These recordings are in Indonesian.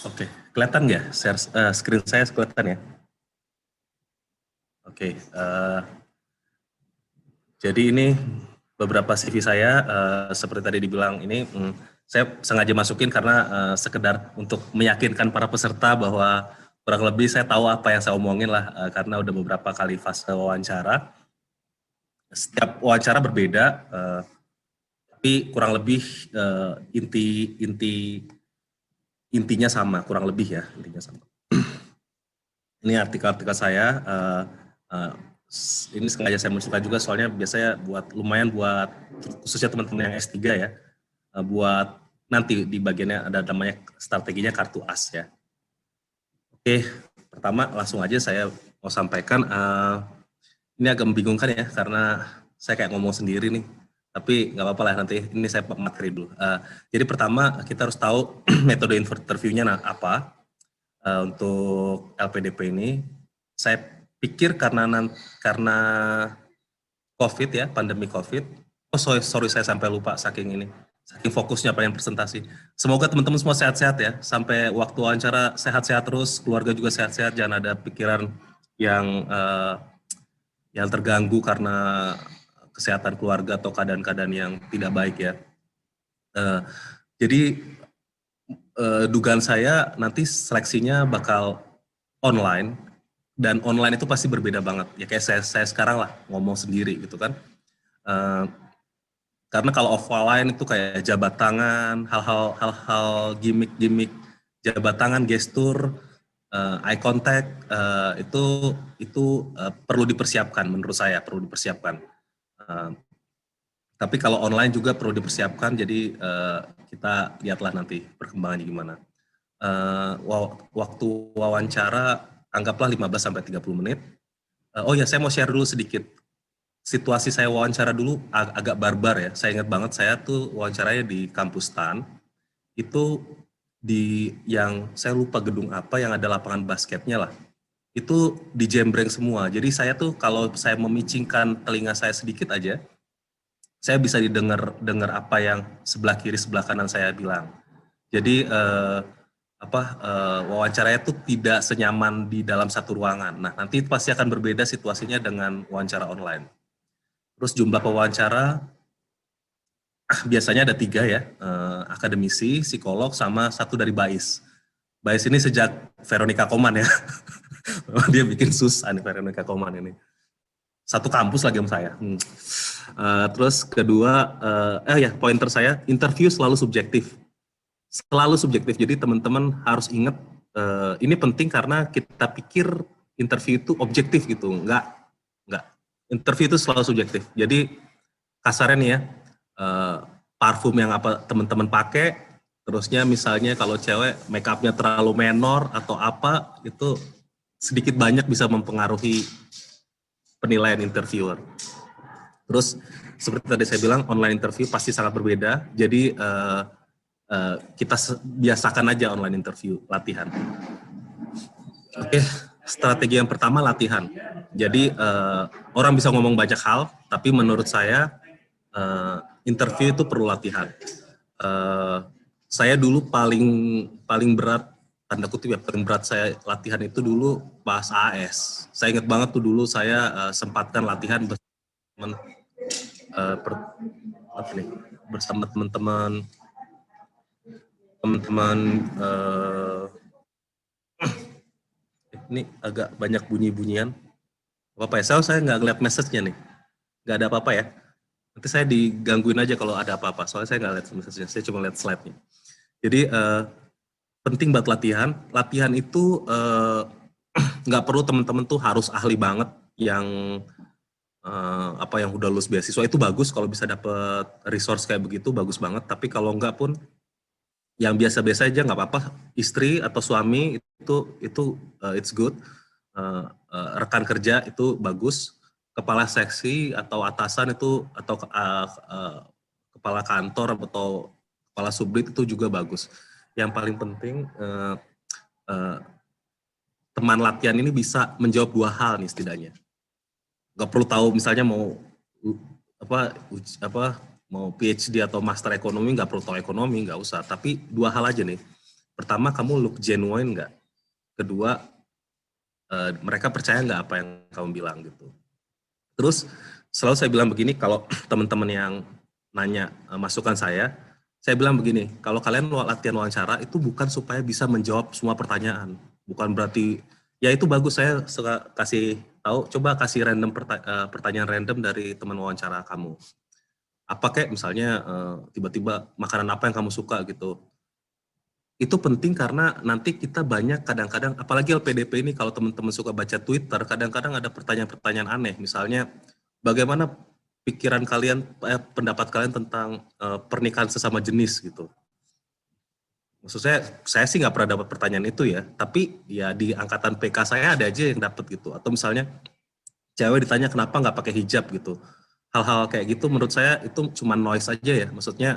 Oke, kelihatan nggak screen saya kelihatan ya? Oke, jadi ini beberapa CV saya, seperti tadi dibilang ini, saya sengaja masukin karena sekedar untuk meyakinkan para peserta bahwa kurang lebih saya tahu apa yang saya omongin lah, karena udah beberapa kali fase wawancara. Setiap wawancara berbeda, tapi kurang lebih intinya sama, kurang lebih ya, intinya sama. Ini artikel-artikel saya, ini sengaja saya munculkan juga soalnya biasanya lumayan buat khususnya teman-teman yang S3 ya, buat nanti di bagiannya ada namanya strateginya kartu as ya. Oke, pertama langsung aja saya mau sampaikan, ini agak membingungkan ya karena saya kayak ngomong sendiri nih, tapi nggak apa-apa lah, nanti ini saya materi dulu. Jadi pertama kita harus tahu metode interviewnya apa. Untuk LPDP ini, saya pikir karena COVID ya, pandemi COVID. Oh sorry saya sampai lupa saking fokusnya pengen presentasi. Semoga teman-teman semua sehat-sehat ya, sampai waktu wawancara sehat-sehat terus, keluarga juga sehat-sehat, jangan ada pikiran yang terganggu karena kesehatan keluarga atau keadaan-keadaan yang tidak baik ya. Jadi dugaan saya nanti seleksinya bakal online, dan online itu pasti berbeda banget ya, kayak saya sekarang lah ngomong sendiri gitu kan, karena kalau offline itu kayak jabat tangan, hal-hal gimmick jabat tangan, gestur, eye contact, itu perlu dipersiapkan, menurut saya perlu dipersiapkan. Tapi kalau online juga perlu dipersiapkan, jadi kita lihatlah nanti perkembangannya gimana. Waktu wawancara anggaplah 15-30 menit. Oh ya, saya mau share dulu sedikit. Situasi saya wawancara dulu agak barbar ya. Saya ingat banget, saya tuh wawancaranya di kampus TAN. Itu yang saya lupa gedung apa yang ada lapangan basketnya lah. Itu dijembreng semua. Jadi saya tuh kalau saya memicingkan telinga saya sedikit aja, saya bisa dengar apa yang sebelah kiri sebelah kanan saya bilang. Jadi wawancaranya itu tidak senyaman di dalam satu ruangan. Nah, nanti pasti akan berbeda situasinya dengan wawancara online. Terus jumlah pewawancara biasanya ada 3 ya, akademisi, psikolog, sama 1 dari BAIS. BAIS ini sejak Veronica Koman ya. Dia bikin nih Veronica Koman ini. Satu kampus lagi sama saya. Terus kedua, pointer saya, interview selalu subjektif. Selalu subjektif, jadi teman-teman harus ingat, ini penting karena kita pikir interview itu objektif gitu, enggak. Interview itu selalu subjektif. Jadi kasarnya nih ya, parfum yang apa teman-teman pakai, terusnya misalnya kalau cewek make upnya terlalu menor atau apa, itu sedikit banyak bisa mempengaruhi penilaian interviewer. Terus seperti tadi saya bilang, online interview pasti sangat berbeda, jadi kita biasakan aja online interview, latihan. Oke, strategi yang pertama latihan. Jadi orang bisa ngomong banyak hal, tapi menurut saya interview itu perlu latihan. Saya dulu paling berat, tanda kutip ya, paling berat saya latihan itu dulu pas AS. Saya ingat banget tuh dulu saya sempatkan latihan bersama teman-teman ini agak banyak bunyi-bunyian. Apa ya? Saya nggak ngeliat message-nya nih. Nggak ada apa-apa ya. Nanti saya digangguin aja kalau ada apa-apa. Soalnya saya nggak lihat message-nya. Saya cuma lihat slide-nya. Jadi penting buat latihan. Latihan itu nggak perlu teman-teman tuh harus ahli banget yang yang udah lulus beasiswa. Itu bagus kalau bisa dapet resource kayak begitu, bagus banget. Tapi kalau nggak pun, yang biasa-biasa aja nggak apa-apa, istri atau suami itu it's good, rekan kerja itu bagus, kepala seksi atau atasan itu, atau kepala kantor atau kepala subdit itu juga bagus. Yang paling penting teman latihan ini bisa menjawab 2 hal nih setidaknya. Nggak perlu tahu misalnya mau mau PhD atau master ekonomi nggak perlu tahu ekonomi, nggak usah. Tapi 2 hal aja nih. Pertama, kamu look genuine nggak? Kedua, mereka percaya nggak apa yang kamu bilang gitu. Terus selalu saya bilang begini, kalau teman-teman yang nanya masukan saya bilang begini, kalau kalian latihan wawancara itu bukan supaya bisa menjawab semua pertanyaan. Bukan berarti, ya itu bagus, saya suka kasih tahu, coba kasih random pertanyaan random dari teman wawancara kamu. Apa kayak misalnya tiba-tiba makanan apa yang kamu suka gitu. Itu penting karena nanti kita banyak kadang-kadang, apalagi LPDP ini kalau teman-teman suka baca Twitter, kadang-kadang ada pertanyaan-pertanyaan aneh. Misalnya, bagaimana pikiran kalian, pendapat kalian tentang pernikahan sesama jenis gitu. Maksud saya sih nggak pernah dapat pertanyaan itu ya, tapi ya di angkatan PK saya ada aja yang dapat gitu. Atau misalnya, cewek ditanya kenapa nggak pakai hijab gitu. Hal-hal kayak gitu menurut saya itu cuma noise aja ya. Maksudnya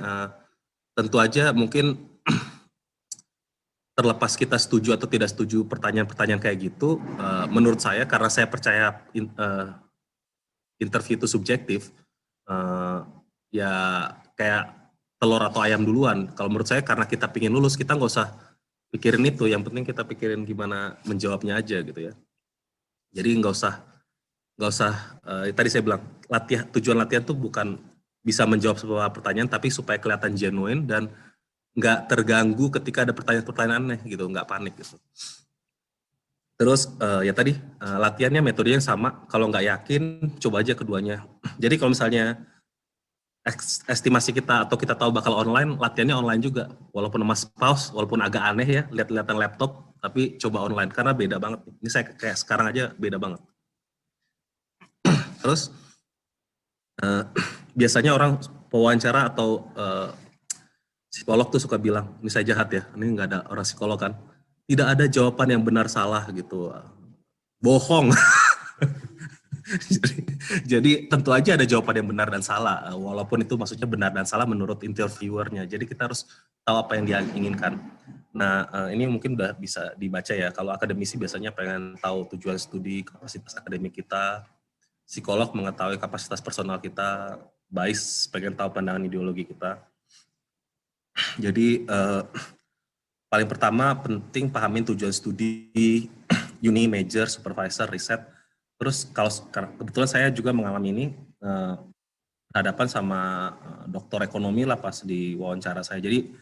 tentu aja mungkin terlepas kita setuju atau tidak setuju pertanyaan-pertanyaan kayak gitu, menurut saya karena saya percaya interview itu subjektif, ya kayak telur atau ayam duluan. Kalau menurut saya karena kita pingin lulus, kita nggak usah pikirin itu, yang penting kita pikirin gimana menjawabnya aja gitu ya. Jadi nggak usah tadi saya bilang tujuan latihan tuh bukan bisa menjawab semua pertanyaan, tapi supaya kelihatan genuine dan nggak terganggu ketika ada pertanyaan-pertanyaan aneh gitu, nggak panik gitu. Terus ya tadi latihannya metodenya sama, kalau nggak yakin coba aja keduanya. Jadi kalau misalnya estimasi kita atau kita tahu bakal online, latihannya online juga, walaupun mas pause, walaupun agak aneh ya lihat-lihatan laptop, tapi coba online karena beda banget. Ini saya kayak sekarang aja beda banget. Terus biasanya orang pewawancara atau psikolog tuh suka bilang, ini saya jahat ya, ini nggak ada orang psikolog kan, tidak ada jawaban yang benar salah gitu, bohong. jadi tentu aja ada jawaban yang benar dan salah, walaupun itu maksudnya benar dan salah menurut interviewernya. Jadi kita harus tahu apa yang dia inginkan. Nah ini mungkin udah bisa dibaca ya, kalau akademisi biasanya pengen tahu tujuan studi, kapasitas akademik kita, psikolog mengetahui kapasitas personal kita, bias pengen tahu pandangan ideologi kita. Jadi paling pertama penting pahamin tujuan studi, uni, major, supervisor, riset. Terus kalau kebetulan saya juga mengalami ini, berhadapan sama doktor ekonomi lah pas di wawancara saya. Jadi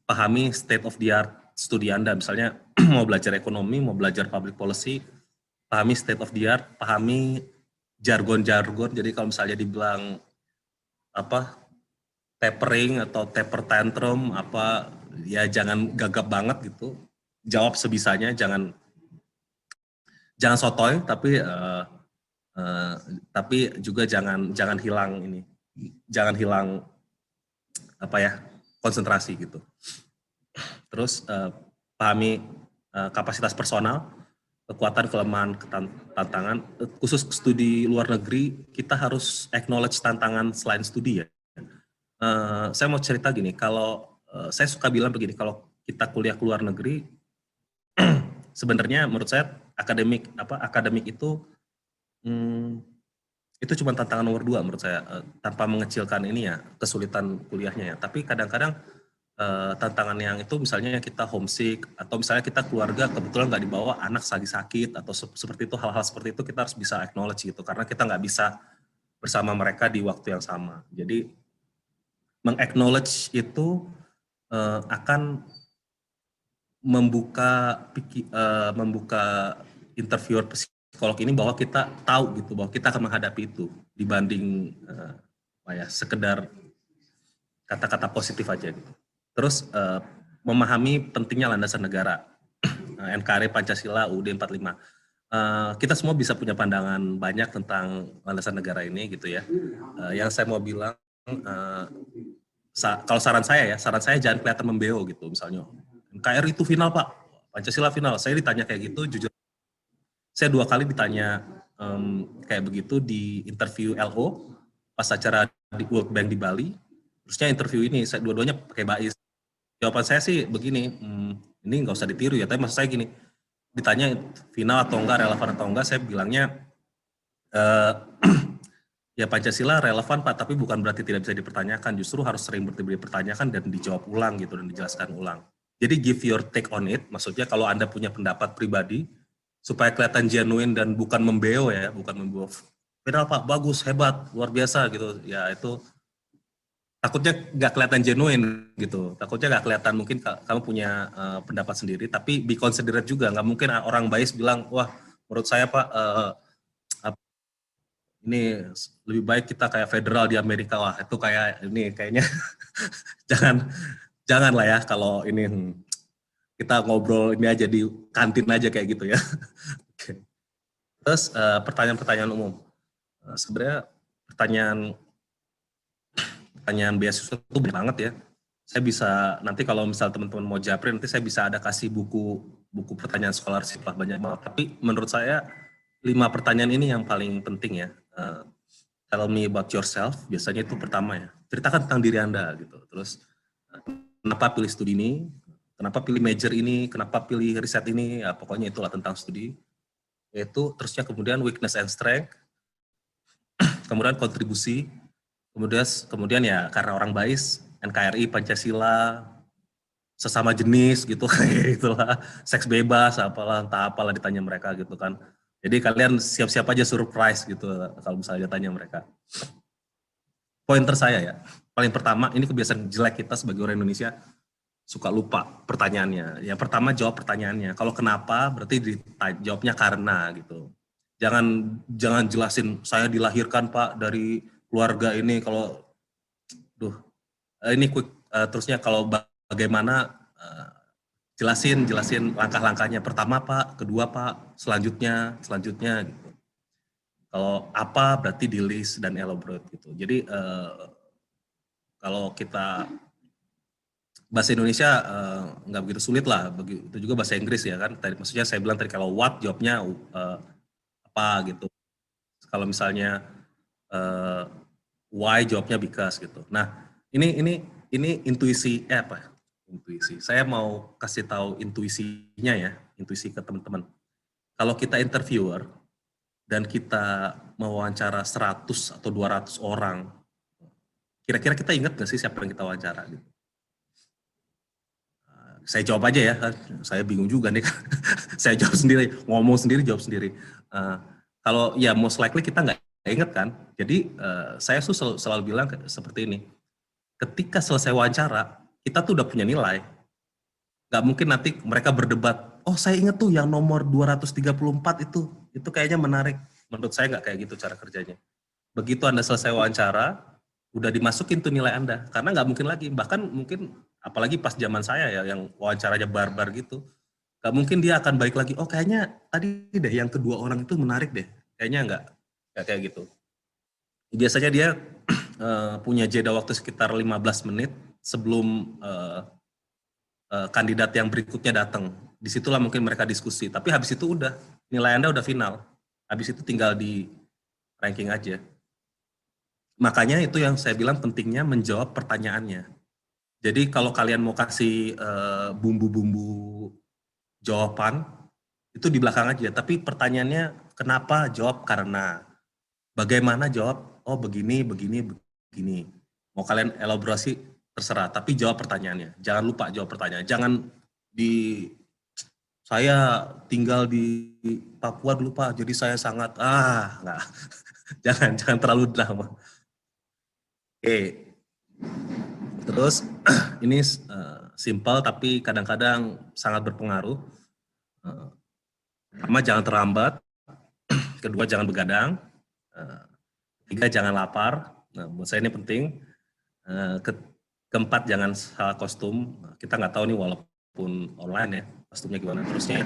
pahami state of the art studi Anda. Misalnya mau belajar ekonomi, mau belajar public policy, pahami state of the art, pahami jargon-jargon. Jadi kalau misalnya dibilang apa tapering atau taper tantrum apa, ya jangan gagap banget gitu, jawab sebisanya, jangan sotoy, tapi juga jangan hilang apa ya, konsentrasi gitu. Terus pahami kapasitas personal, kekuatan, kelemahan, tantangan. Khusus studi luar negeri kita harus acknowledge tantangan selain studi ya. Saya mau cerita gini, kalau saya suka bilang begini, kalau kita kuliah ke luar negeri, sebenarnya menurut saya akademik itu cuma tantangan nomor 2 menurut saya, tanpa mengecilkan ini ya kesulitan kuliahnya ya. Tapi kadang-kadang tantangan yang itu misalnya kita homesick, atau misalnya kita keluarga kebetulan nggak dibawa, anak lagi sakit atau seperti itu, hal-hal seperti itu kita harus bisa acknowledge gitu, karena kita nggak bisa bersama mereka di waktu yang sama. Jadi meng-acknowledge itu akan membuka interviewer psikolog ini bahwa kita tahu gitu, bahwa kita akan menghadapi itu dibanding sekedar kata-kata positif aja gitu. Terus memahami pentingnya landasan negara, NKRI, Pancasila, UUD 45. Kita semua bisa punya pandangan banyak tentang landasan negara ini gitu ya. Yang saya mau bilang, kalau saran saya jangan kelihatan membeo gitu. Misalnya NKRI itu final Pak, Pancasila final. Saya ditanya kayak gitu, jujur saya 2 kali ditanya kayak begitu di interview LO pas acara di World Bank di Bali. Terusnya interview ini saya dua-duanya pakai bais. Jawaban saya sih begini, ini nggak usah ditiru ya, tapi maksud saya gini, ditanya final atau enggak, relevan atau enggak, saya bilangnya Ya Pancasila relevan Pak, tapi bukan berarti tidak bisa dipertanyakan, justru harus sering dipertanyakan dan dijawab ulang gitu dan dijelaskan ulang. Jadi give your take on it, maksudnya kalau Anda punya pendapat pribadi, supaya kelihatan genuine dan bukan membeo ya, bukan membawa final Pak, bagus, hebat, luar biasa gitu, ya itu takutnya nggak kelihatan genuine gitu, takutnya nggak kelihatan mungkin kamu punya pendapat sendiri, tapi be considerate juga, nggak mungkin orang bias bilang, wah menurut saya Pak, ini lebih baik kita kayak federal di Amerika, wah itu kayak ini kayaknya jangan lah ya kalau ini kita ngobrol ini aja di kantin aja kayak gitu ya. Terus pertanyaan-pertanyaan umum, sebenarnya pertanyaan beasiswa itu banyak banget ya. Saya bisa nanti kalau misal teman-teman mau japri nanti saya bisa ada kasih buku pertanyaan scholarship lah banyak banget. Tapi menurut saya 5 pertanyaan ini yang paling penting ya. Tell me about yourself, biasanya itu pertama ya. Ceritakan tentang diri Anda gitu. Terus kenapa pilih studi ini, kenapa pilih major ini, kenapa pilih riset ini, ya pokoknya itulah tentang studi. Yaitu terusnya kemudian weakness and strength, kemudian kontribusi, kemudian ya karena orang bias, NKRI, Pancasila, sesama jenis gitu kayak itulah, seks bebas apalah entah apalah ditanya mereka gitu kan. Jadi kalian siap-siap aja surprise gitu kalau misalnya tanya mereka. Pointer saya ya, paling pertama ini kebiasaan jelek kita sebagai orang Indonesia, suka lupa pertanyaannya. Yang pertama jawab pertanyaannya. Kalau kenapa berarti jawabnya karena gitu. Jangan jelasin saya dilahirkan Pak dari keluarga ini, kalau ini quick terusnya kalau bagaimana jelasin langkah-langkahnya, pertama Pak, kedua Pak, selanjutnya gitu. Kalau apa berarti di list dan elaborate gitu. Jadi kalau kita bahasa Indonesia nggak begitu sulit lah, begitu juga bahasa Inggris ya kan. Tadi maksudnya saya bilang tadi kalau what jawabnya apa gitu. Kalau misalnya why jawabnya because gitu. Nah ini intuisi apa? Intuisi. Saya mau kasih tahu intuisinya ya, intuisi ke teman-teman. Kalau kita interviewer dan kita mewawancara 100 atau 200 orang, kira-kira kita ingat nggak sih siapa yang kita wawancara gitu? Saya jawab aja ya, saya bingung juga nih. Saya jawab sendiri, ngomong sendiri, jawab sendiri. Kalau ya most likely kita nggak inget kan. Jadi saya tuh selalu bilang seperti ini. Ketika selesai wawancara, kita tuh udah punya nilai. Nggak mungkin nanti mereka berdebat, oh saya inget tuh yang nomor 234 itu kayaknya menarik. Menurut saya nggak kayak gitu cara kerjanya. Begitu Anda selesai wawancara, udah dimasukin tuh nilai Anda. Karena nggak mungkin lagi, bahkan mungkin apalagi pas zaman saya ya yang wawancaranya barbar gitu, nggak mungkin dia akan balik lagi, oh kayaknya tadi deh yang kedua orang itu menarik deh. Kayaknya nggak kayak gitu. Biasanya dia punya jeda waktu sekitar 15 menit sebelum kandidat yang berikutnya datang. Disitulah mungkin mereka diskusi. Tapi habis itu udah, nilai Anda udah final. Habis itu tinggal di ranking aja. Makanya itu yang saya bilang pentingnya menjawab pertanyaannya. Jadi kalau kalian mau kasih bumbu-bumbu jawaban, itu di belakang aja. Tapi pertanyaannya kenapa, jawab karena. Bagaimana, jawab, oh begini. Mau kalian elaborasi, terserah. Tapi jawab pertanyaannya. Jangan lupa jawab pertanyaan. Jangan saya tinggal di Papua dulu Pak, jadi saya sangat, enggak. jangan terlalu drama. Oke. Terus ini simpel tapi kadang-kadang sangat berpengaruh. Pertama, jangan terlambat. Kedua, jangan begadang. Ketiga, jangan lapar. Nah, buat saya ini penting. Keempat, jangan salah kostum. Kita nggak tahu nih walaupun online ya, kostumnya gimana. Terusnya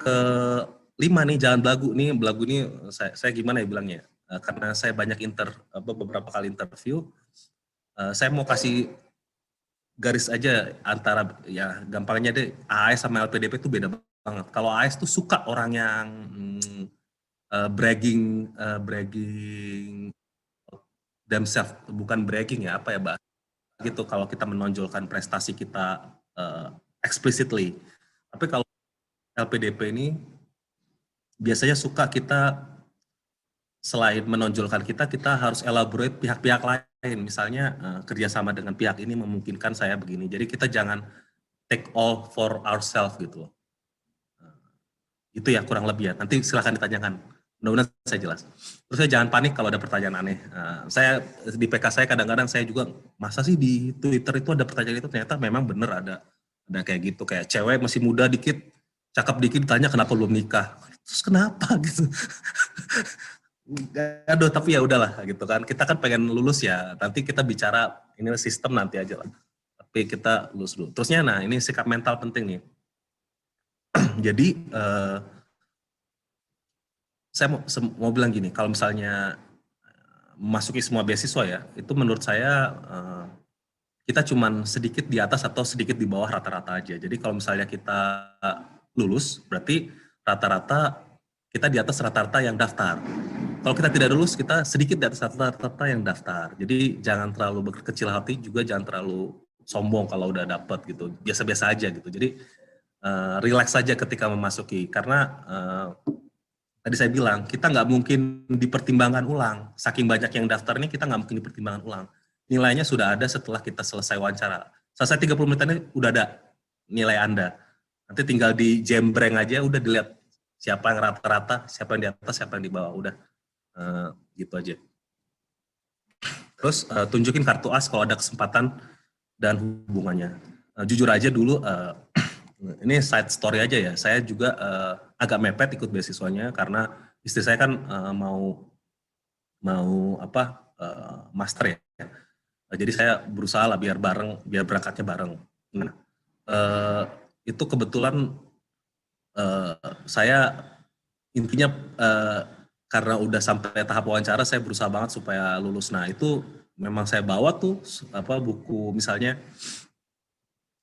kelima nih, jangan belagu. Belagu ini saya gimana ya bilangnya? Karena saya banyak beberapa kali interview, saya mau kasih garis aja antara, ya gampangnya deh, AAS sama LPDP itu beda banget. Kalau AAS tuh suka orang yang bragging themselves, bukan bragging ya, apa ya Mbak? Gitu kalau kita menonjolkan prestasi kita explicitly. Tapi kalau LPDP ini biasanya suka kita selain menonjolkan kita harus elaborate pihak-pihak lain. Misalnya kerjasama dengan pihak ini memungkinkan saya begini. Jadi kita jangan take all for ourselves gitu loh. Itu ya kurang lebih ya. Nanti silahkan ditanyakan. Mudah-mudahan saya jelas. Terus saya jangan panik kalau ada pertanyaan aneh. Saya di PK saya kadang-kadang saya juga, masa sih di Twitter itu ada pertanyaan itu, ternyata memang bener ada kayak gitu. Kayak cewek masih muda dikit, cakep dikit ditanya kenapa belum nikah. Terus kenapa gitu. Aduh, tapi ya udahlah gitu kan. Kita kan pengen lulus ya. Nanti kita bicara ini sistem nanti aja lah. Tapi kita lulus dulu. Terusnya nah ini sikap mental penting nih. Jadi saya mau bilang gini, kalau misalnya memasuki semua beasiswa ya, itu menurut saya kita cuman sedikit di atas atau sedikit di bawah rata-rata aja. Jadi kalau misalnya kita lulus, berarti rata-rata kita di atas rata-rata yang daftar. Kalau kita tidak lulus, kita sedikit di atas rata-rata yang daftar. Jadi jangan terlalu berkecil hati, juga jangan terlalu sombong kalau udah dapet gitu. Biasa-biasa aja gitu. Jadi relax saja ketika memasuki, karena tadi saya bilang, kita nggak mungkin dipertimbangkan ulang. Saking banyak yang daftar ini, kita nggak mungkin dipertimbangkan ulang. Nilainya sudah ada setelah kita selesai wawancara. Selesai 30 menit ini udah ada nilai Anda. Nanti tinggal di jembreng aja, udah dilihat siapa yang rata-rata, siapa yang di atas, siapa yang di bawah. Udah gitu aja. Terus tunjukin kartu as kalau ada kesempatan dan hubungannya. Jujur aja dulu, ini side story aja ya, saya juga agak mepet ikut beasiswanya karena istri saya kan mau master ya. Jadi saya berusaha lah biar berangkatnya bareng. Nah, itu kebetulan saya intinya karena udah sampai tahap wawancara, saya berusaha banget supaya lulus. Nah itu memang saya bawa tuh buku, misalnya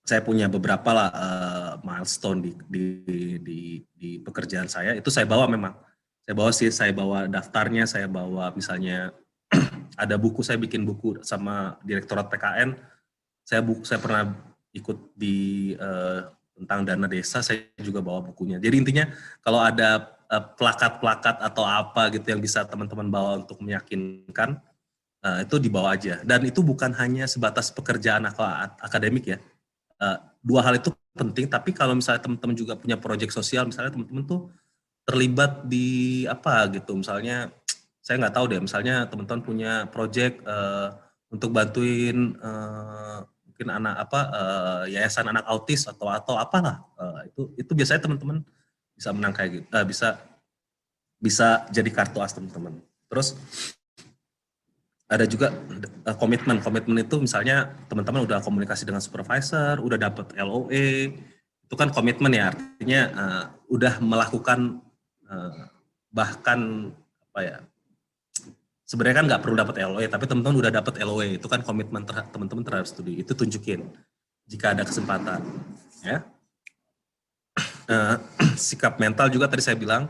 saya punya beberapa lah milestone di pekerjaan saya, itu saya bawa memang. Saya bawa daftarnya, saya bawa misalnya ada buku, saya bikin buku sama Direktorat PKN, saya pernah ikut di tentang dana desa, saya juga bawa bukunya. Jadi intinya kalau ada plakat-plakat atau apa gitu yang bisa teman-teman bawa untuk meyakinkan, itu dibawa aja. Dan itu bukan hanya sebatas pekerjaan akademik ya. Dua hal itu penting, tapi kalau misalnya teman-teman juga punya proyek sosial, misalnya teman-teman tuh terlibat di apa gitu, misalnya saya nggak tahu deh, misalnya teman-teman punya proyek untuk bantuin mungkin anak yayasan anak autis atau apalah, itu biasanya teman-teman bisa menang kayak gitu, bisa jadi kartu as teman-teman. Terus ada juga komitmen itu misalnya teman-teman udah komunikasi dengan supervisor, udah dapat LOE, itu kan komitmen ya, artinya udah melakukan bahkan apa ya, sebenarnya kan nggak perlu dapat LOE, tapi teman-teman udah dapat LOE, itu kan komitmen teman-teman terhadap studi, itu tunjukin jika ada kesempatan ya. Sikap mental juga tadi saya bilang,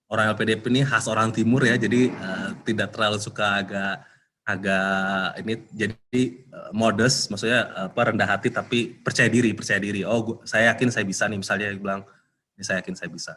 orang LPDP ini khas orang timur ya, jadi tidak terlalu suka agak ini, jadi modest, maksudnya rendah hati tapi percaya diri. Oh, saya yakin saya bisa nih, misalnya bilang, ini saya yakin saya bisa.